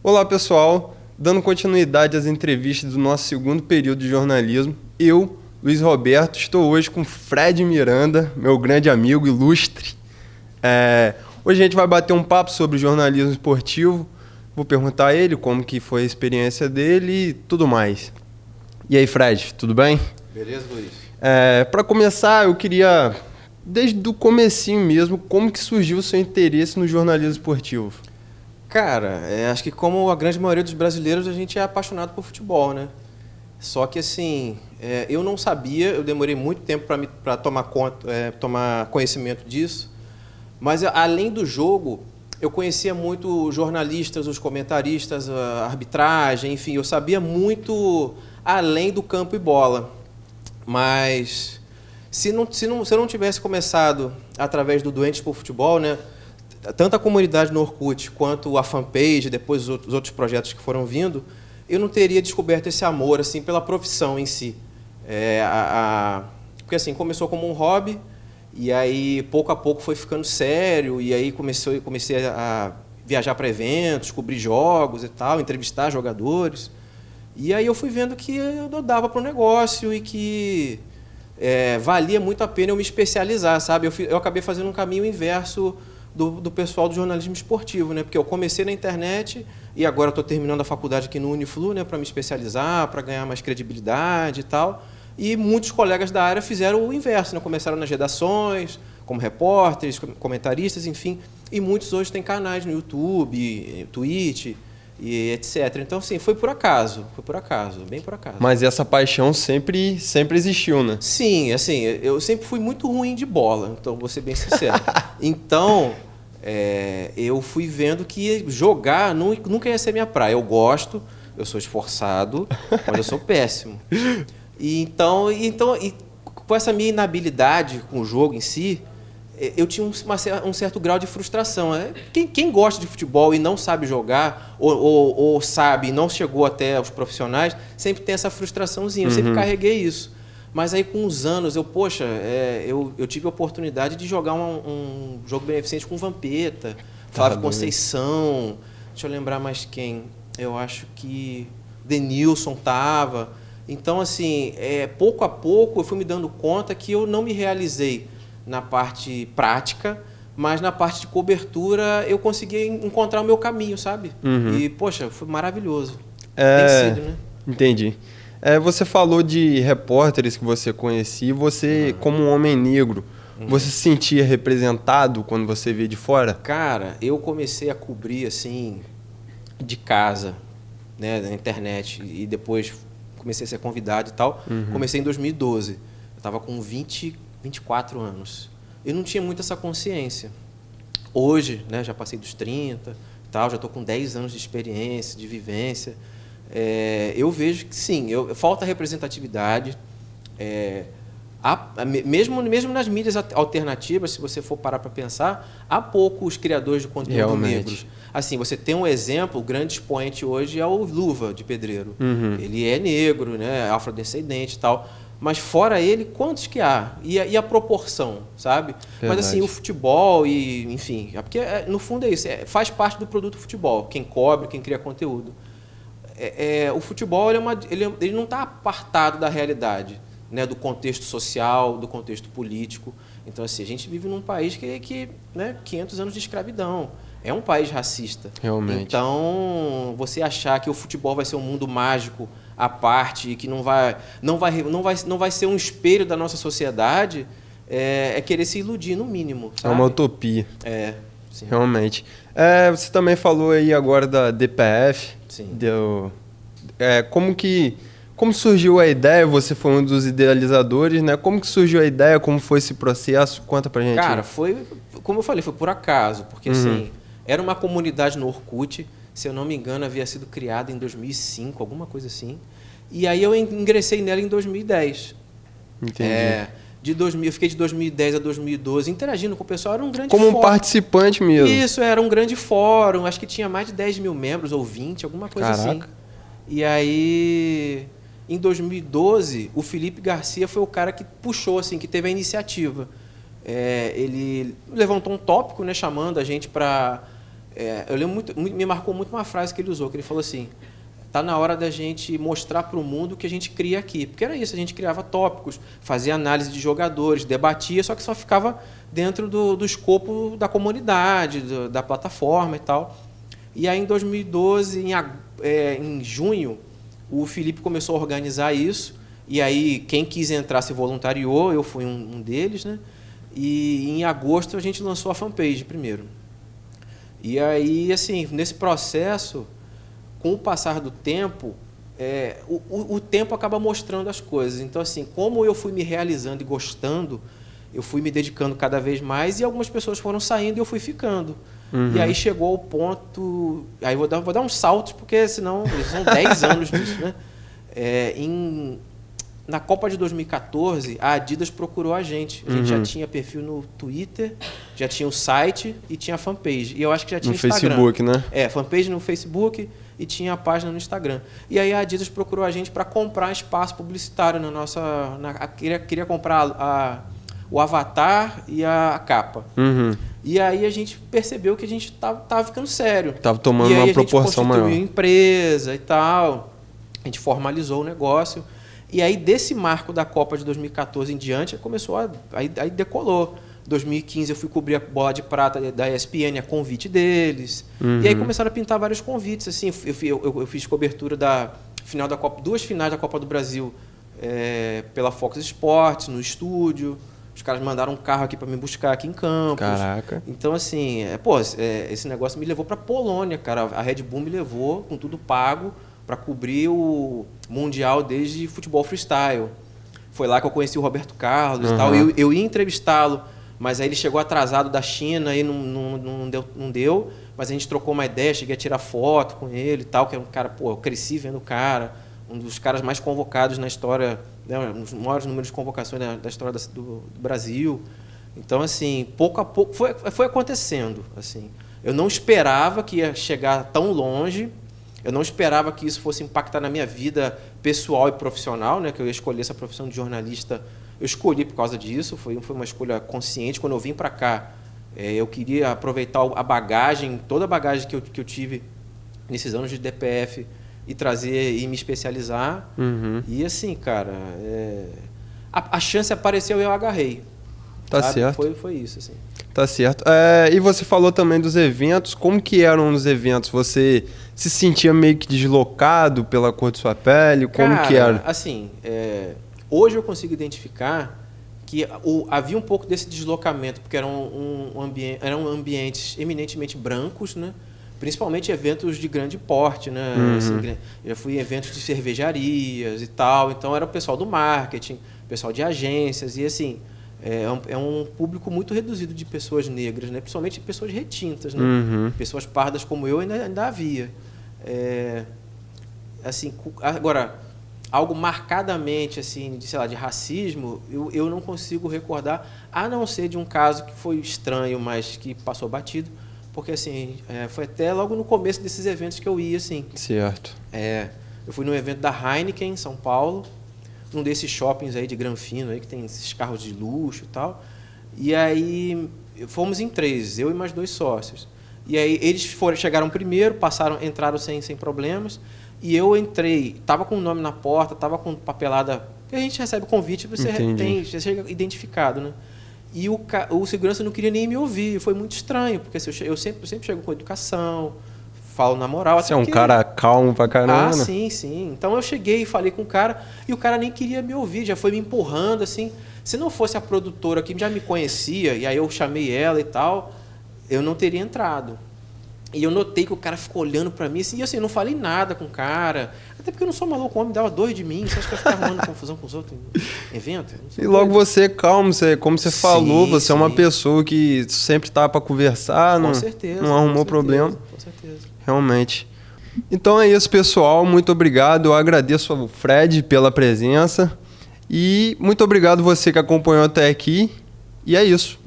Olá, pessoal. Dando continuidade às entrevistas do nosso segundo período de jornalismo, eu, Luiz Roberto, estou hoje com Fred Miranda, meu grande amigo ilustre. Hoje a gente vai bater um papo sobre jornalismo esportivo. Vou perguntar a ele como que foi a experiência dele e tudo mais. E aí, Fred, tudo bem? Beleza, Luiz? Para começar, eu queria, desde o comecinho mesmo, como que surgiu o seu interesse no jornalismo esportivo? Cara, acho que como a grande maioria dos brasileiros, a gente é apaixonado por futebol, né? Só que assim, eu não sabia, eu demorei muito tempo para tomar conhecimento disso, mas além do jogo, eu conhecia muito os jornalistas, os comentaristas, a arbitragem, enfim, eu sabia muito além do campo e bola. Mas se eu não tivesse começado através do Doentes por Futebol, né? Tanto a comunidade no Orkut quanto a fanpage, depois os outros projetos que foram vindo, eu não teria descoberto esse amor assim pela profissão em si. Porque assim, começou como um hobby, e aí pouco a pouco foi ficando sério, e aí comecei a viajar para eventos, cobrir jogos e tal, entrevistar jogadores. E aí eu fui vendo que eu dava para o negócio e que valia muito a pena eu me especializar, sabe? Eu acabei fazendo um caminho inverso do pessoal do jornalismo esportivo, né? Porque eu comecei na internet e agora estou terminando a faculdade aqui no Uniflu, né? Para me especializar, para ganhar mais credibilidade e tal. E muitos colegas da área fizeram o inverso, né? Começaram nas redações, como repórteres, comentaristas, enfim. E muitos hoje têm canais no YouTube, Twitch e etc. Então, assim, foi por acaso, bem por acaso. Mas essa paixão sempre existiu, né? Sim, assim, eu sempre fui muito ruim de bola, então vou ser bem sincero. Então, eu fui vendo que jogar nunca ia ser minha praia. Eu gosto, eu sou esforçado, mas eu sou péssimo. E com essa minha inabilidade com o jogo em si, eu tinha um certo grau de frustração. Quem gosta de futebol e não sabe jogar, ou sabe e não chegou até os profissionais, sempre tem essa frustraçãozinha. Eu sempre carreguei isso. Mas aí, com os anos, eu tive a oportunidade de jogar um jogo beneficente com o Vampeta, Flávio Conceição, deixa eu lembrar mais quem. Eu acho que Denilson estava. Então, assim, pouco a pouco eu fui me dando conta que eu não me realizei na parte prática, mas na parte de cobertura eu consegui encontrar o meu caminho, sabe? E, poxa, foi maravilhoso. Tem sido, né? Entendi. Você falou de repórteres que você conhecia, e você, como um homem negro, você se sentia representado quando você via de fora? Cara, eu comecei a cobrir, assim, de casa, né, na internet, e depois comecei a ser convidado e tal. Comecei em 2012. Eu estava com 24 anos. Eu não tinha muito essa consciência. Hoje, né, já passei dos 30, tal, já estou com 10 anos de experiência, de vivência. Eu vejo que sim, falta representatividade. Mesmo nas mídias alternativas, se você for parar para pensar, há poucos criadores de conteúdo negros. Assim, você tem um exemplo, o grande expoente hoje é o Luva de Pedreiro. Ele é negro, né, afrodescendente e tal. Mas fora ele, quantos que há? E a proporção, sabe? Verdade. Mas assim, o futebol e, enfim, porque no fundo é isso, faz parte do produto futebol, quem cobre, quem cria conteúdo. O futebol ele não está apartado da realidade, né, do contexto social, do contexto político. Então, assim, a gente vive num país que né, 500 anos de escravidão. É um país racista. Realmente. Então, você achar que o futebol vai ser um mundo mágico à parte e que não vai ser um espelho da nossa sociedade, querer se iludir, no mínimo. Sabe? É uma utopia. Sim. Realmente. Você também falou aí agora da DPF. Sim. Como surgiu a ideia? Você foi um dos idealizadores, né? Como que surgiu a ideia? Como foi esse processo? Conta pra gente. Cara, como eu falei, foi por acaso, porque assim, era uma comunidade no Orkut, se eu não me engano, havia sido criada em 2005, alguma coisa assim. E aí eu ingressei nela em 2010. Entendi. Eu fiquei de 2010 a 2012 interagindo com o pessoal, era um grande Como fórum. um participante mesmo. Isso, era um grande fórum, acho que tinha mais de 10 mil membros, ou 20, alguma coisa assim. E aí, em 2012, o Felipe Garcia foi o cara que puxou, assim, que teve a iniciativa. Ele levantou um tópico, né, chamando a gente para Eu lembro me marcou muito uma frase que ele usou, que ele falou assim: tá na hora da gente mostrar para o mundo o que a gente cria aqui. Porque era isso, a gente criava tópicos, fazia análise de jogadores, debatia, só que só ficava dentro do escopo da comunidade, da plataforma e tal. E aí, em 2012, em junho, o Felipe começou a organizar isso. E aí, quem quis entrar se voluntariou, eu fui um deles, né? E em agosto a gente lançou a fanpage primeiro. E aí, assim, nesse processo, com o passar do tempo, o tempo acaba mostrando as coisas. Então, assim, como eu fui me realizando e gostando, eu fui me dedicando cada vez mais e algumas pessoas foram saindo e eu fui ficando. E aí chegou ao ponto... Aí vou dar uns saltos, porque senão são 10 anos disso, né? Na Copa de 2014, a Adidas procurou a gente. A gente já tinha perfil no Twitter, já tinha o site e tinha a fanpage. E eu acho que já tinha Instagram. No Facebook, né? Fanpage no Facebook e tinha a página no Instagram. E aí a Adidas procurou a gente para comprar espaço publicitário na nossa... queria comprar o avatar e a capa. E aí a gente percebeu que a gente tava ficando sério. Tava tomando uma proporção maior. A gente constituiu empresa e tal. A gente formalizou o negócio. E aí, desse marco da Copa de 2014 em diante, aí decolou. 2015 eu fui cobrir a bola de prata da ESPN, a convite deles. E aí começaram a pintar vários convites. Assim, eu fiz cobertura final da Copa, 2 finais da Copa do Brasil pela Fox Sports, no estúdio. Os caras mandaram um carro aqui para me buscar aqui em Campos. Caraca. Então, assim, esse negócio me levou para Polônia, cara. A Red Bull me levou com tudo pago para cobrir o Mundial desde futebol freestyle. Foi lá que eu conheci o Roberto Carlos e tal. Eu ia entrevistá-lo, mas aí ele chegou atrasado da China e não deu. Mas a gente trocou uma ideia, cheguei a tirar foto com ele e tal, que era um cara, eu cresci vendo o cara, um dos caras mais convocados na história, né, um dos maiores números de convocações da história do Brasil. Então, assim, pouco a pouco foi acontecendo. Assim. Eu não esperava que ia chegar tão longe. Eu não esperava que isso fosse impactar na minha vida pessoal e profissional, né? Que eu ia escolher essa profissão de jornalista. Eu escolhi por causa disso, foi uma escolha consciente. Quando eu vim para cá, eu queria aproveitar a bagagem, toda a bagagem que eu tive nesses anos de DPF e trazer e me especializar. E assim, cara, a chance apareceu e eu agarrei. Tá sabe? certo. Foi isso, assim. Tá certo. E você falou também dos eventos. Como que eram os eventos? Você se sentia meio que deslocado pela cor de sua pele? Como que era? Assim, hoje eu consigo identificar que havia um pouco desse deslocamento, porque eram ambientes eminentemente brancos, né? Principalmente eventos de grande porte, né? Assim, já fui em eventos de cervejarias e tal, então era o pessoal do marketing, pessoal de agências, e assim... É um público muito reduzido de pessoas negras, né? Principalmente pessoas retintas, né? Pessoas pardas como eu ainda havia. Assim, agora, algo marcadamente assim, de racismo, eu não consigo recordar, a não ser de um caso que foi estranho, mas que passou batido, porque assim, foi até logo no começo desses eventos que eu ia. Assim. Certo. Eu fui num evento da Heineken em São Paulo, num desses shoppings aí de Granfino, aí, que tem esses carros de luxo e tal. E aí fomos em 3, eu e mais 2 sócios. E aí eles chegaram primeiro, entraram sem problemas. E eu entrei, estava com o nome na porta, estava com papelada. A gente recebe o convite, você chega identificado, né? E o segurança não queria nem me ouvir. Foi muito estranho, porque eu sempre chego com educação, falo na moral. Você é um cara calmo pra caramba, né? Sim. Então eu cheguei e falei com o cara, e o cara nem queria me ouvir, já foi me empurrando, assim. Se não fosse a produtora que já me conhecia, e aí eu chamei ela e tal, eu não teria entrado. E eu notei que o cara ficou olhando pra mim, assim, e assim, eu não falei nada com o cara, até porque eu não sou maluco, o homem dava 2 de mim, você acha que eu ia ficar arrumando confusão com os outros em evento? E logo você é calmo, como você falou, você é uma pessoa que sempre tá pra conversar, não arrumou problema. Com certeza. Realmente. Então é isso, pessoal. Muito obrigado. Eu agradeço ao Fred pela presença. E muito obrigado você que acompanhou até aqui. E é isso.